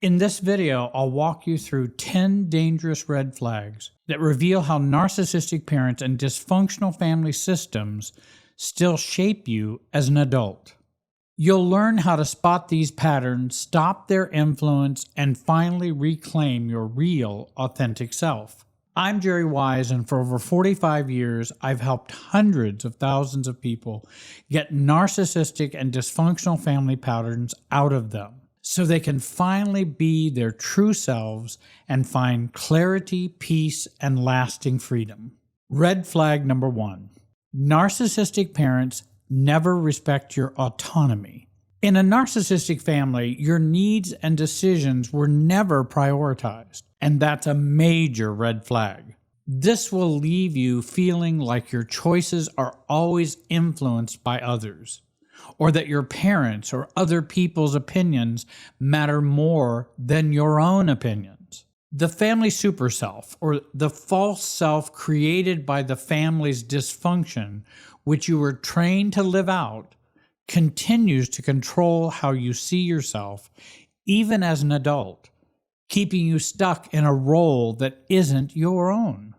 In this video, I'll walk you through 10 dangerous red flags that reveal how narcissistic parents and dysfunctional family systems still shape you as an adult. You'll learn how to spot these patterns, stop their influence, and finally reclaim your real, authentic self. I'm Jerry Wise, and for over 45 years, I've helped hundreds of thousands of people get narcissistic and dysfunctional family patterns out of them, so they can finally be their true selves and find clarity, peace, and lasting freedom. Red flag number 1. Narcissistic parents never respect your autonomy. In a narcissistic family, your needs and decisions were never prioritized, and that's a major red flag. This will leave you feeling like your choices are always influenced by others, or that your parents or other people's opinions matter more than your own opinions. The family super self, or the false self created by the family's dysfunction, which you were trained to live out, continues to control how you see yourself, even as an adult, keeping you stuck in a role that isn't your own.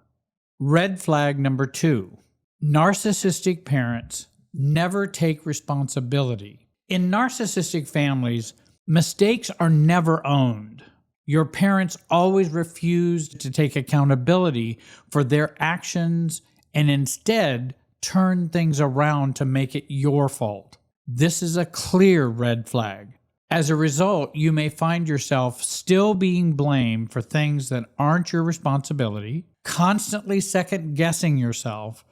Red flag number 2. Narcissistic parents never take responsibility. In narcissistic families, mistakes are never owned. Your parents always refuse to take accountability for their actions and instead turn things around to make it your fault. This is a clear red flag. As a result, you may find yourself still being blamed for things that aren't your responsibility, constantly second-guessing yourself,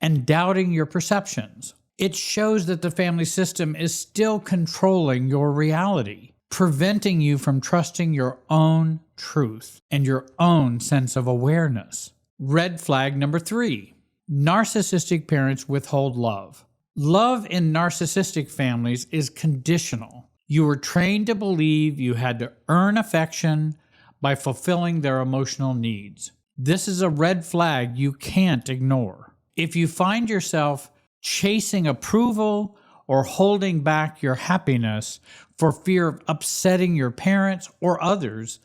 and doubting your perceptions. It shows that the family system is still controlling your reality, preventing you from trusting your own truth and your own sense of awareness. Red flag number 3. Narcissistic parents withhold love. Love in narcissistic families is conditional. You were trained to believe you had to earn affection by fulfilling their emotional needs. This is a red flag you can't ignore. If you find yourself chasing approval or holding back your happiness for fear of upsetting your parents or others,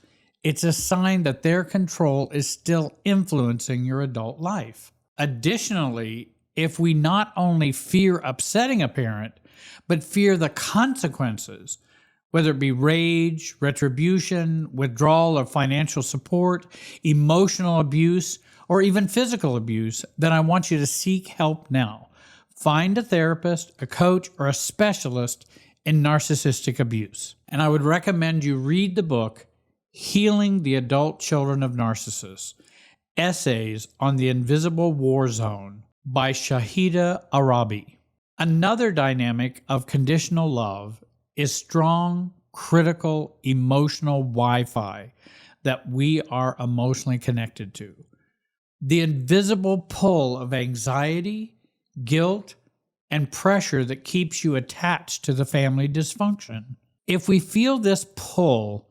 it's a sign that their control is still influencing your adult life. Additionally, if we not only fear upsetting a parent, but fear the consequences, whether it be rage, retribution, withdrawal of financial support, emotional abuse, or even physical abuse, then I want you to seek help now. Find a therapist, a coach, or a specialist in narcissistic abuse. And I would recommend you read the book, Healing the Adult Children of Narcissists, Essays on the Invisible War Zone by Shahida Arabi. Another dynamic of conditional love is strong, critical, emotional Wi-Fi that we are emotionally connected to. The invisible pull of anxiety, guilt, and pressure that keeps you attached to the family dysfunction. If we feel this pull,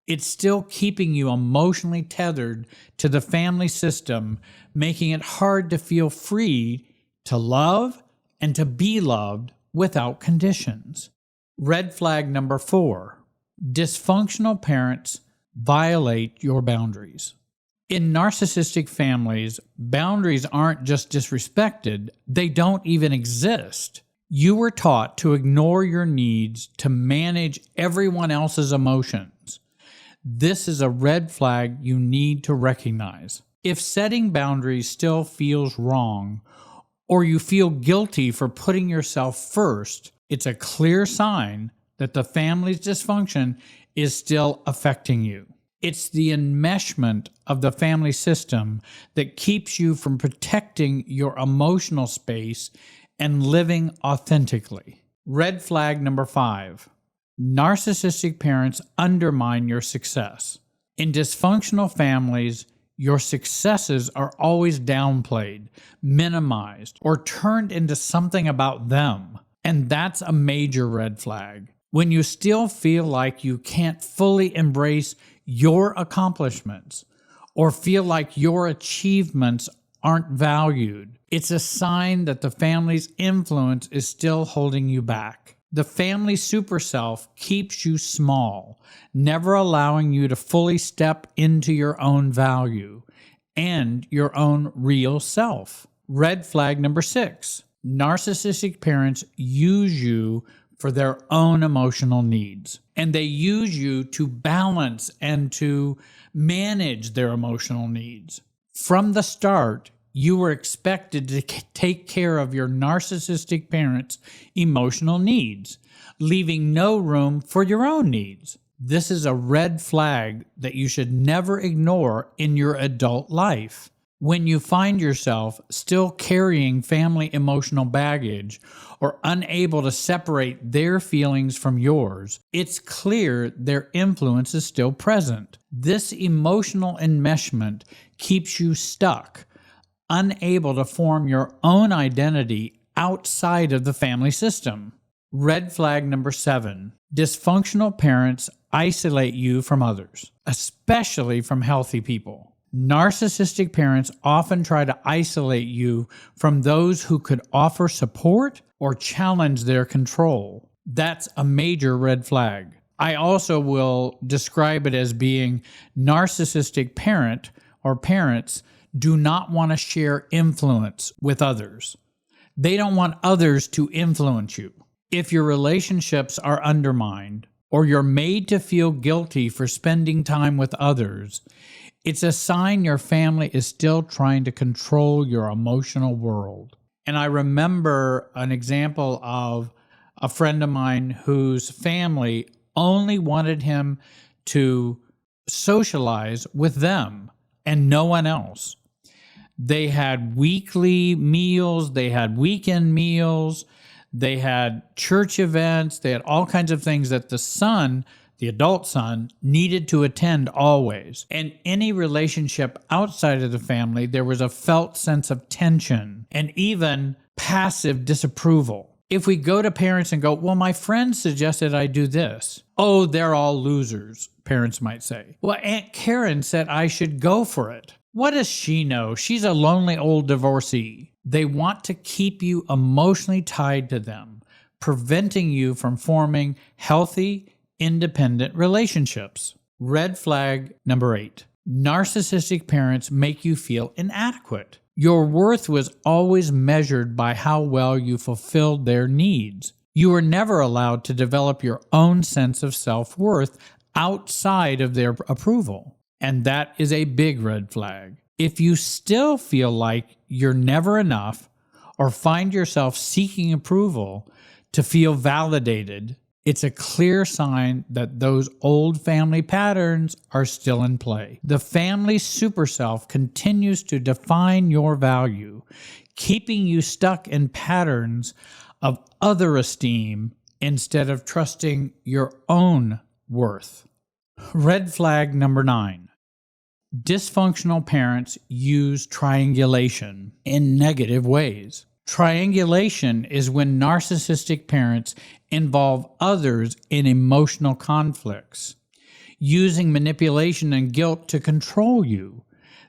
it's still keeping you emotionally tethered to the family system, making it hard to feel free to love and to be loved without conditions. Red flag number 4. Dysfunctional parents violate your boundaries. In narcissistic families, boundaries aren't just disrespected, they don't even exist. You were taught to ignore your needs to manage everyone else's emotions. This is a red flag you need to recognize. If setting boundaries still feels wrong, or you feel guilty for putting yourself first, it's a clear sign that the family's dysfunction is still affecting you. It's the enmeshment of the family system that keeps you from protecting your emotional space and living authentically. Red flag number 5. Narcissistic parents undermine your success. In dysfunctional families, your successes are always downplayed, minimized, or turned into something about them. And that's a major red flag. When you still feel like you can't fully embrace your accomplishments or feel like your achievements aren't valued, it's a sign that the family's influence is still holding you back. The family superself keeps you small, never allowing you to fully step into your own value and your own real self. Red flag number 6. Narcissistic parents use you for their own emotional needs, and they use you to balance and to manage their emotional needs. From the start, you were expected to take care of your narcissistic parents' emotional needs, leaving no room for your own needs. This is a red flag that you should never ignore in your adult life. When you find yourself still carrying family emotional baggage or unable to separate their feelings from yours, it's clear their influence is still present. This emotional enmeshment keeps you stuck, unable to form your own identity outside of the family system. Red flag number 7. Dysfunctional parents isolate you from others, especially from healthy people. Narcissistic parents often try to isolate you from those who could offer support or challenge their control. That's a major red flag. I also will describe it as being narcissistic parent or parents do not want to share influence with others. They don't want others to influence you. If your relationships are undermined or you're made to feel guilty for spending time with others, it's a sign your family is still trying to control your emotional world. And I remember an example of a friend of mine whose family only wanted him to socialize with them and no one else. They had weekly meals, they had weekend meals, they had church events, they had all kinds of things that the son, the adult son, needed to attend always. And any relationship outside of the family, there was a felt sense of tension and even passive disapproval. If we go to parents and go, well, my friend suggested I do this. Oh, they're all losers, parents might say. Well, Aunt Karen said I should go for it. What does she know? She's a lonely old divorcee. They want to keep you emotionally tied to them, preventing you from forming healthy, independent relationships. Red flag number 8. Narcissistic parents make you feel inadequate. Your worth was always measured by how well you fulfilled their needs. You were never allowed to develop your own sense of self-worth outside of their approval. And that is a big red flag. If you still feel like you're never enough or find yourself seeking approval to feel validated, it's a clear sign that those old family patterns are still in play. The family superself continues to define your value, keeping you stuck in patterns of other esteem instead of trusting your own worth. Red flag number 9. Dysfunctional parents use triangulation in negative ways. Triangulation is when narcissistic parents involve others in emotional conflicts, using manipulation and guilt to control you.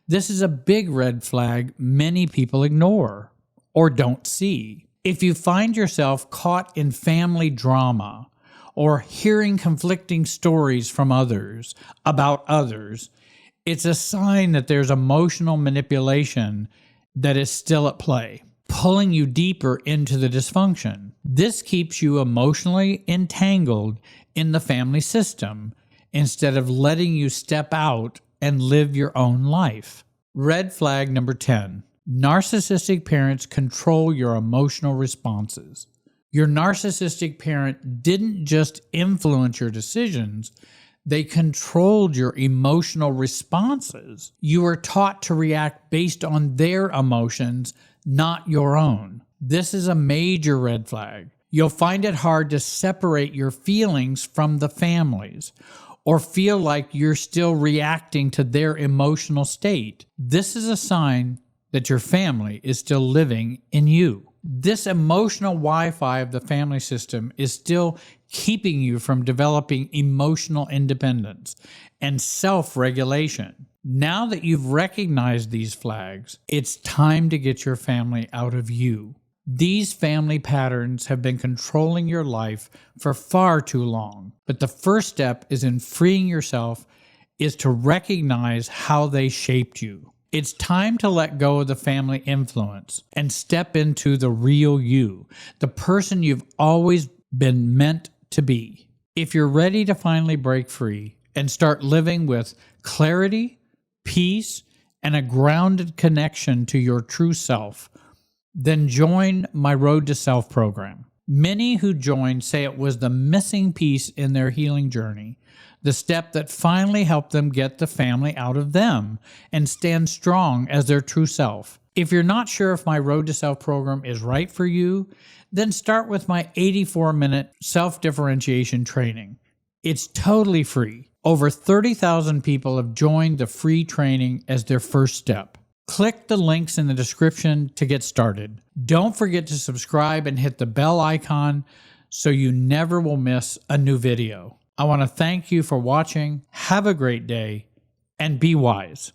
This is a big red flag many people ignore or don't see. If you find yourself caught in family drama or hearing conflicting stories from others about others, it's a sign that there's emotional manipulation that is still at play, pulling you deeper into the dysfunction. This keeps you emotionally entangled in the family system instead of letting you step out and live your own life. Red flag number 10. Narcissistic parents control your emotional responses. Your narcissistic parent didn't just influence your decisions, they controlled your emotional responses. You were taught to react based on their emotions, not your own. This is a major red flag. You'll find it hard to separate your feelings from the family's or feel like you're still reacting to their emotional state. This is a sign that your family is still living in you. This emotional Wi-Fi of the family system is still keeping you from developing emotional independence and self-regulation. Now that you've recognized these flags, it's time to get your family out of you. These family patterns have been controlling your life for far too long. But the first step is in freeing yourself is to recognize how they shaped you. It's time to let go of the family influence and step into the real you, the person you've always been meant to be. If you're ready to finally break free and start living with clarity, peace, and a grounded connection to your true self, then join my Road to Self program. Many who joined say it was the missing piece in their healing journey, the step that finally helped them get the family out of them and stand strong as their true self. If you're not sure if my Road to Self program is right for you, then start with my 84-minute self-differentiation training. It's totally free. Over 30,000 people have joined the free training as their first step. Click the links in the description to get started. Don't forget to subscribe and hit the bell icon so you never will miss a new video. I want to thank you for watching. Have a great day and be wise.